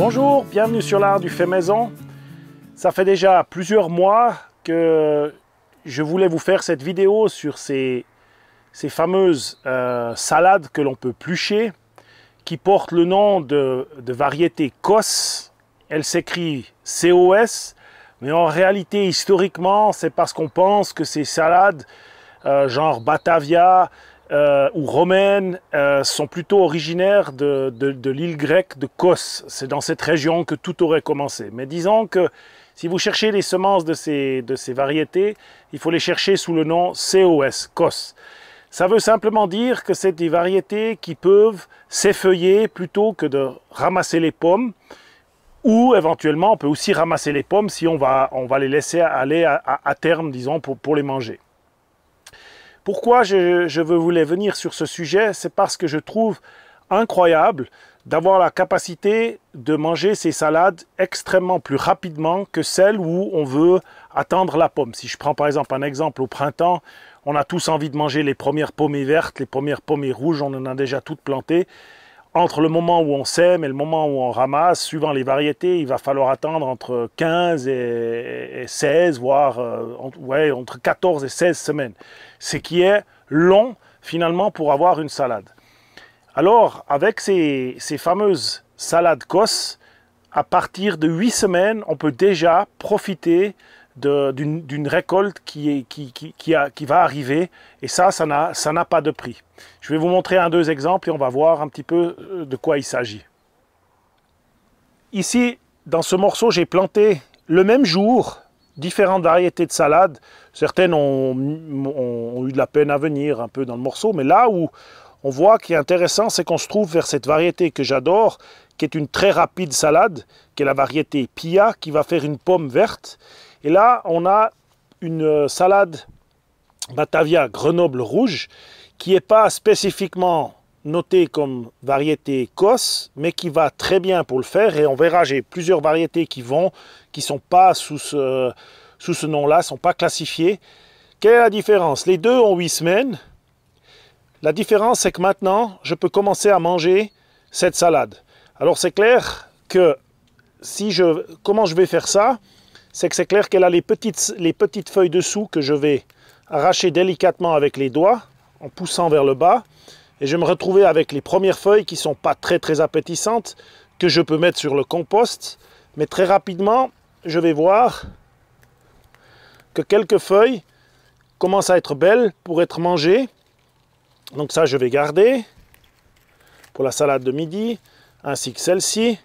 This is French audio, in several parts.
Bonjour, bienvenue sur l'art du fait maison. Ça fait déjà plusieurs mois que je voulais vous faire cette vidéo sur ces fameuses salades que l'on peut plucher, qui portent le nom de variété COS. Elle s'écrit COS, mais en réalité, historiquement, c'est parce qu'on pense que ces salades, genre Batavia ou romaines, sont plutôt originaires de l'île grecque de Kos. C'est dans cette région que tout aurait commencé. Mais disons que si vous cherchez les semences de ces variétés, il faut les chercher sous le nom COS, COS. Ça veut simplement dire que c'est des variétés qui peuvent s'effeuiller plutôt que de ramasser les pommes, ou éventuellement on peut aussi ramasser les pommes si on va les laisser aller à terme, disons, pour les manger. Pourquoi je voulais venir sur ce sujet? C'est parce que je trouve incroyable d'avoir la capacité de manger ces salades extrêmement plus rapidement que celles où on veut attendre la pomme. Si je prends par exemple un exemple au printemps, on a tous envie de manger les premières pommées vertes, les premières pommées rouges, on en a déjà toutes plantées. Entre le moment où on sème et le moment où on ramasse, suivant les variétés, il va falloir attendre entre 15 et 16, voire entre 14 et 16 semaines. Ce qui est long finalement pour avoir une salade. Alors, avec ces fameuses salades COS, à partir de 8 semaines, on peut déjà profiter d'une récolte qui va arriver, et ça n'a pas de prix. Je vais vous montrer deux exemples et on va voir un petit peu de quoi il s'agit. Ici, dans ce morceau, j'ai planté le même jour différentes variétés de salades. Certaines ont eu de la peine à venir un peu dans le morceau, mais là où on voit qui est intéressant, c'est qu'on se trouve vers cette variété que j'adore, qui est une très rapide salade, qui est la variété Pia, qui va faire une pomme verte. Et là, on a une salade Batavia Grenoble rouge, qui n'est pas spécifiquement notée comme variété COS, mais qui va très bien pour le faire. Et on verra, j'ai plusieurs variétés qui ne sont pas sous ce nom-là, ne sont pas classifiées. Quelle est la différence? Les deux ont 8 semaines. La différence, c'est que maintenant, je peux commencer à manger cette salade. Alors, c'est clair que comment je vais faire ça? C'est que c'est clair qu'elle a les petites feuilles dessous que je vais arracher délicatement avec les doigts, en poussant vers le bas. Et je vais me retrouver avec les premières feuilles qui ne sont pas très appétissantes, que je peux mettre sur le compost. Mais très rapidement, je vais voir que quelques feuilles commencent à être belles pour être mangées. Donc ça, je vais garder pour la salade de midi, ainsi que celle-ci.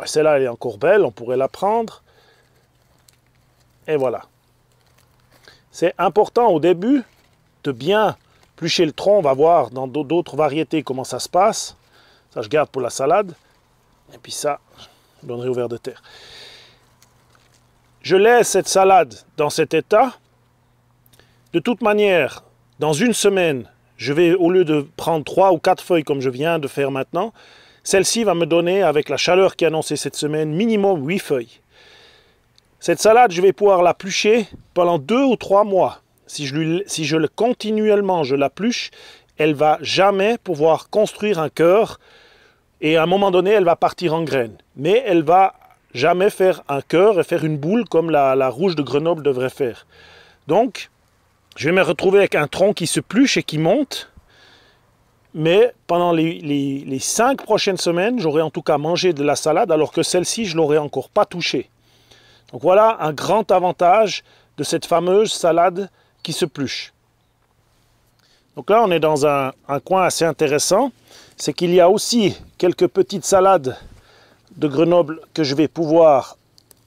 Celle-là, elle est encore belle, on pourrait la prendre. Et voilà. C'est important au début de bien plucher le tronc. On va voir dans d'autres variétés comment ça se passe. Ça, je garde pour la salade. Et puis ça, je donnerai au ver de terre. Je laisse cette salade dans cet état. De toute manière, dans une semaine, je vais, au lieu de prendre 3 ou 4 feuilles comme je viens de faire maintenant, celle-ci va me donner, avec la chaleur qui est annoncée cette semaine, minimum 8 feuilles. Cette salade, je vais pouvoir la plucher pendant 2 ou 3 mois. Si continuellement je la pluche, elle va jamais pouvoir construire un cœur, et à un moment donné, elle va partir en graines. Mais elle va jamais faire un cœur et faire une boule comme la rouge de Grenoble devrait faire. Donc, je vais me retrouver avec un tronc qui se pluche et qui monte. Mais pendant les 5 prochaines semaines, j'aurai en tout cas mangé de la salade, alors que celle-ci, je ne l'aurai encore pas touchée. Donc voilà un grand avantage de cette fameuse salade qui se pluche. Donc là, on est dans un coin assez intéressant. C'est qu'il y a aussi quelques petites salades de Grenoble que je vais pouvoir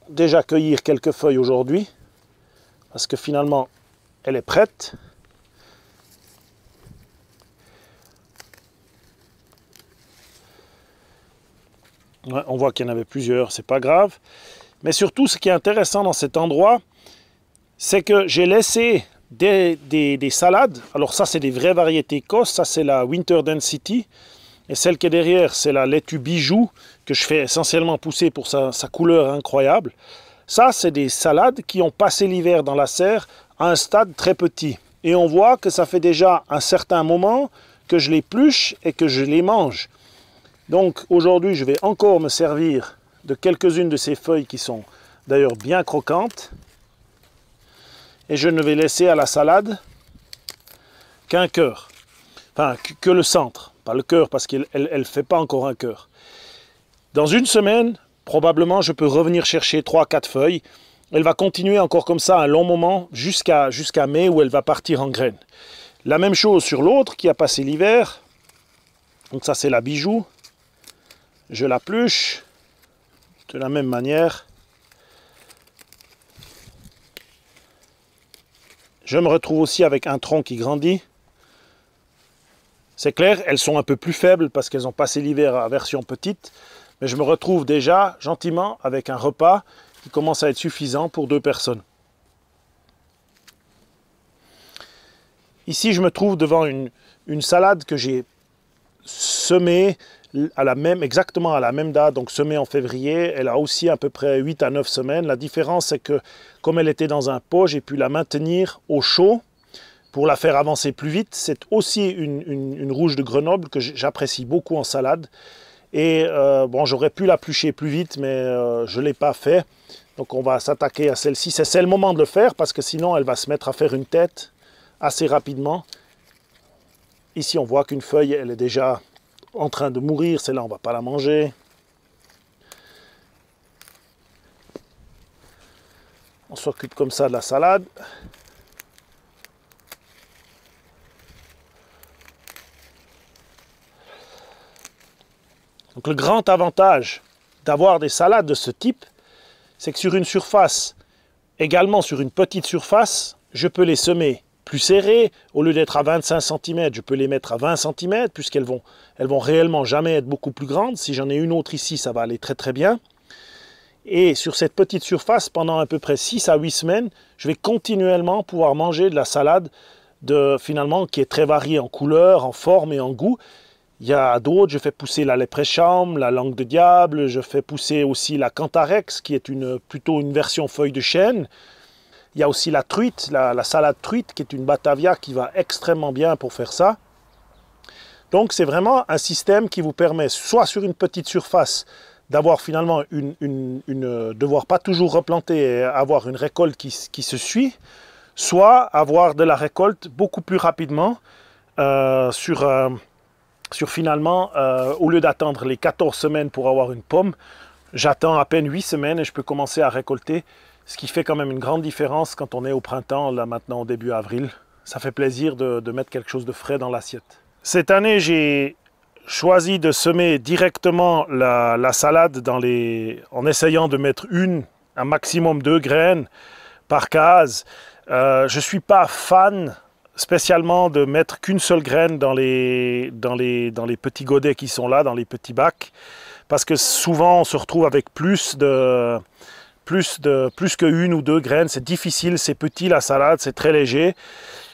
déjà cueillir quelques feuilles aujourd'hui. Parce que finalement, elle est prête. Ouais, on voit qu'il y en avait plusieurs, c'est pas grave. Mais surtout, ce qui est intéressant dans cet endroit, c'est que j'ai laissé des salades. Alors ça, c'est des vraies variétés COS. Ça, c'est la Winter Density. Et celle qui est derrière, c'est la laitue bijou, que je fais essentiellement pousser pour sa couleur incroyable. Ça, c'est des salades qui ont passé l'hiver dans la serre à un stade très petit. Et on voit que ça fait déjà un certain moment que je les pluche et que je les mange. Donc aujourd'hui, je vais encore me servir de quelques-unes de ces feuilles qui sont d'ailleurs bien croquantes. Et je ne vais laisser à la salade qu'un cœur. Enfin, que le centre, pas le cœur parce qu'elle ne fait pas encore un cœur. Dans une semaine, probablement, je peux revenir chercher 3-4 feuilles. Elle va continuer encore comme ça un long moment jusqu'à mai où elle va partir en graines. La même chose sur l'autre qui a passé l'hiver. Donc ça c'est la bijou. Je l'épluche de la même manière. Je me retrouve aussi avec un tronc qui grandit. C'est clair, elles sont un peu plus faibles parce qu'elles ont passé l'hiver à version petite. Mais je me retrouve déjà gentiment avec un repas qui commence à être suffisant pour 2 personnes. Ici, je me trouve devant une salade que j'ai semée exactement à la même date, donc semée en février. Elle a aussi à peu près 8 à 9 semaines. La différence, c'est que comme elle était dans un pot, j'ai pu la maintenir au chaud pour la faire avancer plus vite. C'est aussi une rouge de Grenoble que j'apprécie beaucoup en salade. Et bon, j'aurais pu l'éplucher plus vite, mais je ne l'ai pas fait. Donc on va s'attaquer à celle-ci. C'est le moment de le faire parce que sinon elle va se mettre à faire une tête assez rapidement. Ici on voit qu'une feuille, elle est déjà en train de mourir. Celle-là, on ne va pas la manger. On s'occupe comme ça de la salade. Donc le grand avantage d'avoir des salades de ce type, c'est que sur une surface, également sur une petite surface, je peux les semer plus serrées. Au lieu d'être à 25 cm, je peux les mettre à 20 cm, puisqu'elles vont réellement jamais être beaucoup plus grandes. Si j'en ai une autre ici, ça va aller très très bien. Et sur cette petite surface, pendant à peu près 6 à 8 semaines, je vais continuellement pouvoir manger de la salade finalement qui est très variée en couleur, en forme et en goût. Il y a d'autres, je fais pousser la léprechaume, la langue de diable, je fais pousser aussi la cantarex, qui est plutôt une version feuille de chêne. Il y a aussi la truite, la salade truite, qui est une batavia qui va extrêmement bien pour faire ça. Donc c'est vraiment un système qui vous permet, soit sur une petite surface, d'avoir finalement devoir pas toujours replanter et avoir une récolte qui se suit, soit avoir de la récolte beaucoup plus rapidement sur finalement, au lieu d'attendre les 14 semaines pour avoir une pomme, j'attends à peine 8 semaines et je peux commencer à récolter, ce qui fait quand même une grande différence quand on est au printemps, là maintenant au début avril. Ça fait plaisir de mettre quelque chose de frais dans l'assiette. Cette année, j'ai choisi de semer directement la salade en essayant de mettre un maximum 2 graines par case. Je ne suis pas fan spécialement de mettre qu'une seule graine dans les petits godets qui sont là, dans les petits bacs, parce que souvent on se retrouve avec plus que 1 ou 2 graines. C'est difficile, c'est petit la salade, c'est très léger.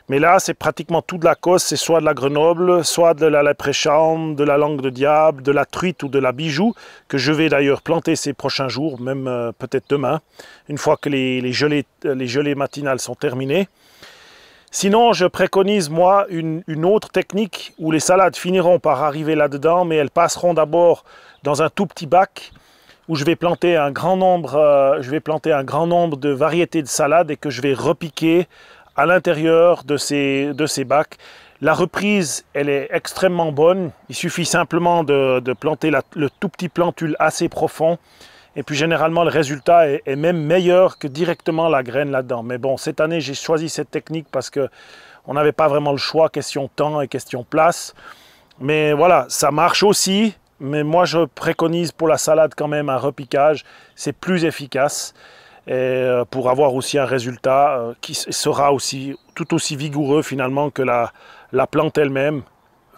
Mais là, c'est pratiquement tout de la cosse, c'est soit de la Grenoble, soit de la léprechaume, de la langue de diable, de la truite ou de la bijou, que je vais d'ailleurs planter ces prochains jours, même peut-être demain, une fois que les gelées matinales sont terminées. Sinon, je préconise, moi, une autre technique où les salades finiront par arriver là-dedans, mais elles passeront d'abord dans un tout petit bac où je vais planter un grand nombre de variétés de salades et que je vais repiquer à l'intérieur de ces bacs. La reprise, elle est extrêmement bonne. Il suffit simplement de planter le tout petit plantule assez profond. Et puis généralement, le résultat est même meilleur que directement la graine là-dedans. Mais bon, cette année, j'ai choisi cette technique parce qu'on n'avait pas vraiment le choix, question temps et question place. Mais voilà, ça marche aussi. Mais moi, je préconise pour la salade quand même un repiquage. C'est plus efficace. Et pour avoir aussi un résultat qui sera tout aussi vigoureux finalement que la plante elle-même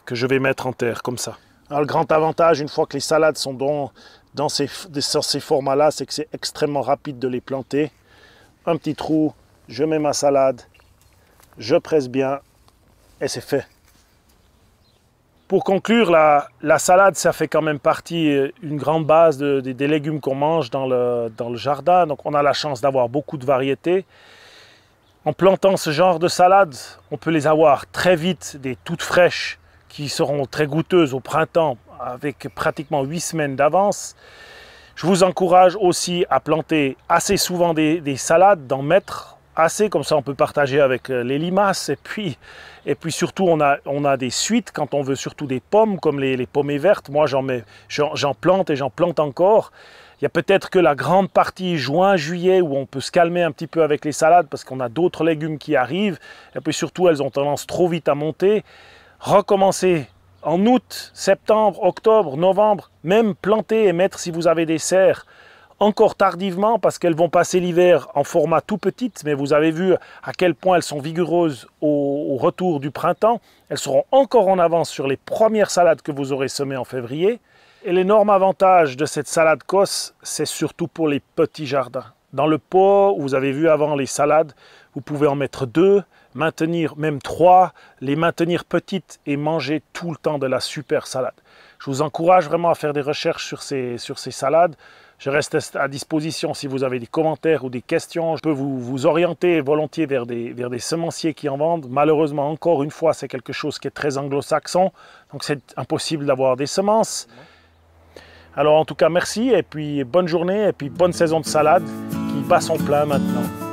que je vais mettre en terre comme ça. Alors, le grand avantage, une fois que les salades sont dans ces formats-là, c'est que c'est extrêmement rapide de les planter. Un petit trou, je mets ma salade, je presse bien et c'est fait. Pour conclure, la salade, ça fait quand même partie, une grande base des légumes qu'on mange dans le jardin. Donc on a la chance d'avoir beaucoup de variétés. En plantant ce genre de salade, on peut les avoir très vite, des toutes fraîches, qui seront très goûteuses au printemps avec pratiquement 8 semaines d'avance. Je vous encourage aussi à planter assez souvent des salades, d'en mettre assez, comme ça on peut partager avec les limaces. Et puis surtout on a des suites quand on veut surtout des pommes, comme les pommées vertes. Moi j'en plante et j'en plante encore. Il y a peut-être que la grande partie juin, juillet, où on peut se calmer un petit peu avec les salades parce qu'on a d'autres légumes qui arrivent. Et puis surtout, elles ont tendance trop vite à monter. Recommencer en août, septembre, octobre, novembre, même planter et mettre si vous avez des serres encore tardivement parce qu'elles vont passer l'hiver en format tout petit. Mais vous avez vu à quel point elles sont vigoureuses au retour du printemps. Elles seront encore en avance sur les premières salades que vous aurez semées en février. Et l'énorme avantage de cette salade Kos, c'est surtout pour les petits jardins. Dans le pot, vous avez vu avant les salades, vous pouvez en mettre 2, maintenir même 3, les maintenir petites et manger tout le temps de la super salade. Je vous encourage vraiment à faire des recherches sur ces salades. Je reste à disposition si vous avez des commentaires ou des questions. Je peux vous orienter volontiers vers des semenciers qui en vendent. Malheureusement, encore une fois, c'est quelque chose qui est très anglo-saxon, donc c'est impossible d'avoir des semences. Alors en tout cas, merci et puis bonne journée et puis bonne saison de salade qui bat son plein maintenant.